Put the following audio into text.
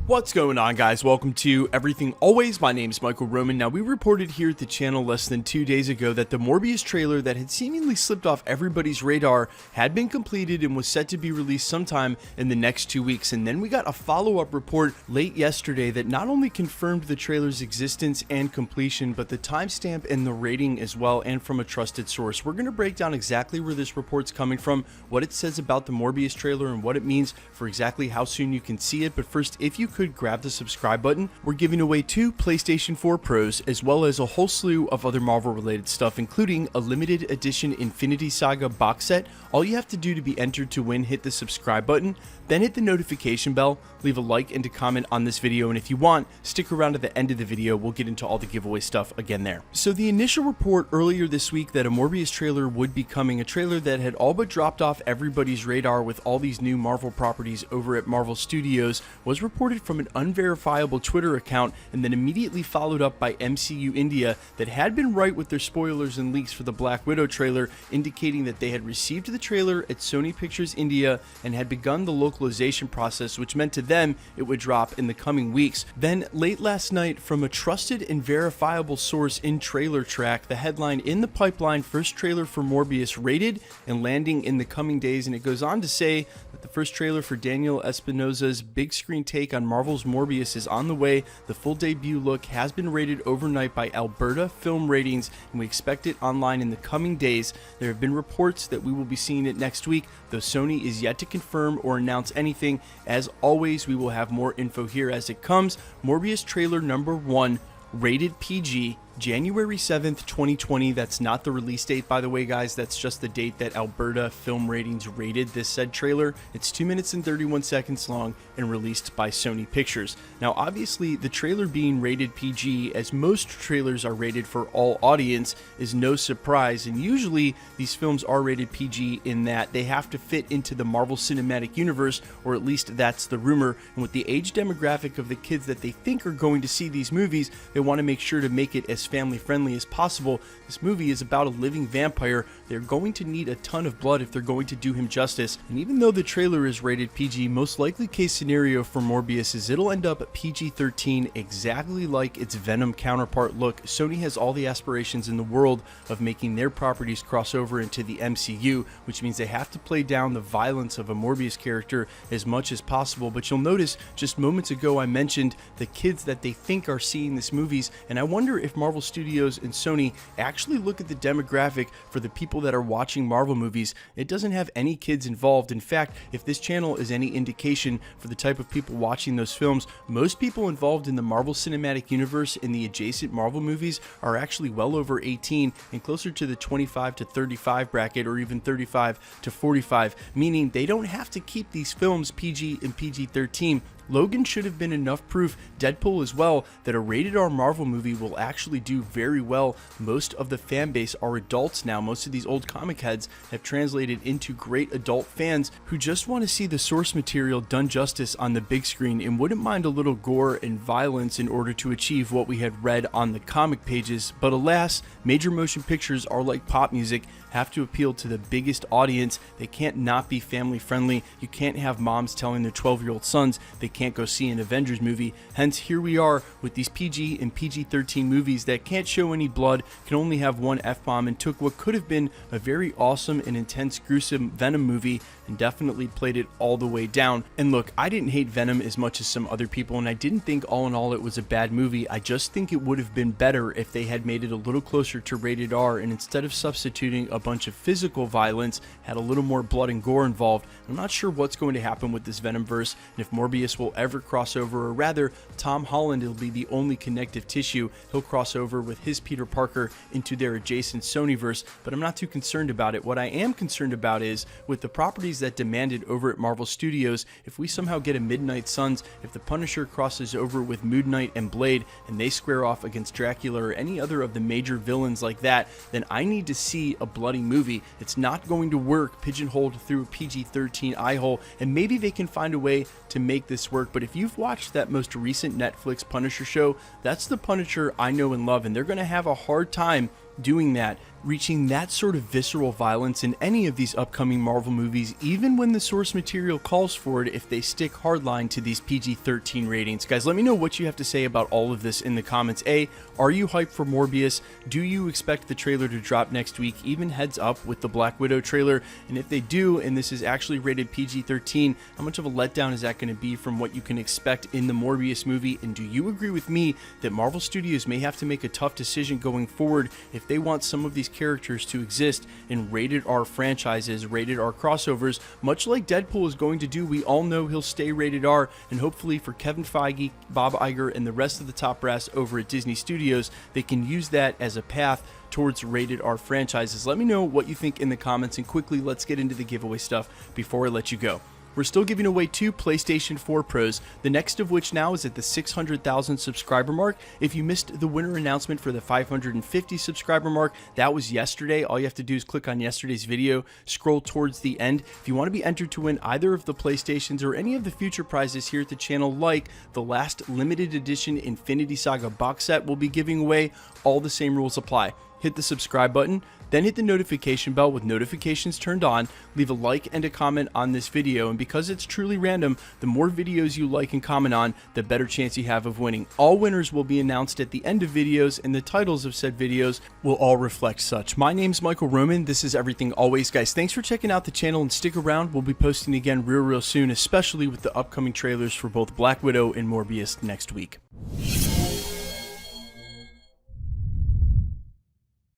What's going on, guys? Welcome to Everything Always. My name is Michael Roman. Now, we reported here at the channel less than 2 days ago that the Morbius trailer that had seemingly slipped off everybody's radar had been completed and was set to be released sometime in the next 2 weeks. And then we got a follow-up report late yesterday that not only confirmed the trailer's existence and completion, but the timestamp and the rating as well, and from a trusted source. We're going to break down exactly where this report's coming from, what it says about the Morbius trailer, and what it means for exactly how soon you can see it. But first, if you could grab the subscribe button. We're giving away 2 PlayStation 4 Pros, as well as a whole slew of other Marvel related stuff, including a limited edition Infinity Saga box set. All you have to do to be entered to win, hit the subscribe button, then hit the notification bell, leave a like and a comment on this video, and if you want, stick around to the end of the video. We'll get into all the giveaway stuff again there. So the initial report earlier this week that a Morbius trailer would be coming, a trailer that had all but dropped off everybody's radar with all these new Marvel properties over at Marvel Studios, was reported from an unverifiable Twitter account and then immediately followed up by MCU India that had been right with their spoilers and leaks for the Black Widow trailer, indicating that they had received the trailer at Sony Pictures India and had begun the localization process, which meant to them it would drop in the coming weeks. Then late last night, from a trusted and verifiable source in Trailer Track, the headline "In the pipeline, first trailer for Morbius rated and landing in the coming days," and it goes on to say that the first trailer for Daniel Espinosa's big screen take on Marvel's Morbius is on the way. The full debut look has been rated overnight by Alberta Film Ratings, and we expect it online in the coming days. There have been reports that we will be seeing it next week, though Sony is yet to confirm or announce anything. As always, we will have more info here as it comes. Morbius trailer number 1, rated PG, January 7th, 2020. That's not the release date, by the way, guys. That's just the date that Alberta Film Ratings rated this said trailer. It's 2 minutes and 31 seconds long and released by Sony Pictures. Now, obviously, the trailer being rated PG, as most trailers are rated for all audience, is no surprise. And usually, these films are rated PG in that they have to fit into the Marvel Cinematic Universe, or at least that's the rumor. And with the age demographic of the kids that they think are going to see these movies, they want to make sure to make it as family friendly as possible. This movie is about a living vampire. They're going to need a ton of blood if they're going to do him justice. And even though the trailer is rated PG, most likely case scenario for Morbius is it'll end up PG-13, exactly like its Venom counterpart. Look, Sony has all the aspirations in the world of making their properties cross over into the MCU, which means they have to play down the violence of a Morbius character as much as possible. But you'll notice just moments ago I mentioned the kids that they think are seeing this movies, and I wonder if Marvel Studios and Sony actually look at the demographic for the people that are watching Marvel movies. It doesn't have any kids involved. In fact, if this channel is any indication for the type of people watching those films, most people involved in the Marvel Cinematic Universe in the adjacent Marvel movies are actually well over 18 and closer to the 25 to 35 bracket, or even 35 to 45, meaning they don't have to keep these films PG and PG-13. Logan should have been enough proof, Deadpool as well, that a rated R Marvel movie will actually do very well. Most of the fan base are adults now. Most of these old comic heads have translated into great adult fans who just want to see the source material done justice on the big screen and wouldn't mind a little gore and violence in order to achieve what we had read on the comic pages. But alas, major motion pictures are like pop music, have to appeal to the biggest audience. They can't not be family friendly. You can't have moms telling their 12-year-old sons they can't go see an Avengers movie. Hence, here we are with these PG and PG-13 movies that can't show any blood, can only have one F-bomb, and took what could have been a very awesome and intense, gruesome Venom movie and definitely played it all the way down. And look, I didn't hate Venom as much as some other people, and I didn't think all in all it was a bad movie. I just think it would have been better if they had made it a little closer to rated R, and instead of substituting a bunch of physical violence, had a little more blood and gore involved. I'm not sure what's going to happen with this Venomverse, and if Morbius will ever cross over, or rather, Tom Holland will be the only connective tissue. He'll cross over with his Peter Parker into their adjacent Sonyverse, but I'm not too concerned about it. What I am concerned about is with the properties that demanded over at Marvel Studios, if we somehow get a Midnight Suns, if the Punisher crosses over with Moon Knight and Blade, and they square off against Dracula or any other of the major villains like that, then I need to see a bloody movie. It's not going to work pigeonholed through a PG-13 eye hole, and maybe they can find a way to make this work. But if you've watched that most recent Netflix Punisher show, that's the Punisher I know and love, and they're going to have a hard time doing that, reaching that sort of visceral violence in any of these upcoming Marvel movies, even when the source material calls for it, if they stick hardline to these PG-13 ratings. Guys, let me know what you have to say about all of this in the comments. A, are you hyped for Morbius? Do you expect the trailer to drop next week? Even heads up with the Black Widow trailer. And if they do, and this is actually rated PG-13, how much of a letdown is that going to be from what you can expect in the Morbius movie? And do you agree with me that Marvel Studios may have to make a tough decision going forward if they want some of these characters to exist in rated R franchises, rated R crossovers, much like Deadpool is going to do? We all know he'll stay rated R, and hopefully for Kevin Feige, Bob Iger, and the rest of the top brass over at Disney Studios, they can use that as a path towards rated R franchises. Let me know what you think in the comments, and quickly let's get into the giveaway stuff before I let you go. We're still giving away 2 PlayStation 4 Pros, the next of which now is at the 600,000 subscriber mark. If you missed the winner announcement for the 550 subscriber mark, that was yesterday. All you have to do is click on yesterday's video, scroll towards the end. If you want to be entered to win either of the PlayStations or any of the future prizes here at the channel, like the last limited edition Infinity Saga box set we'll be giving away, all the same rules apply. Hit the subscribe button, then hit the notification bell with notifications turned on, leave a like and a comment on this video, and because it's truly random, the more videos you like and comment on, the better chance you have of winning. All winners will be announced at the end of videos, and the titles of said videos will all reflect such. My name's Michael Roman, this is Everything Always. Guys, thanks for checking out the channel, and stick around, we'll be posting again real soon, especially with the upcoming trailers for both Black Widow and Morbius next week.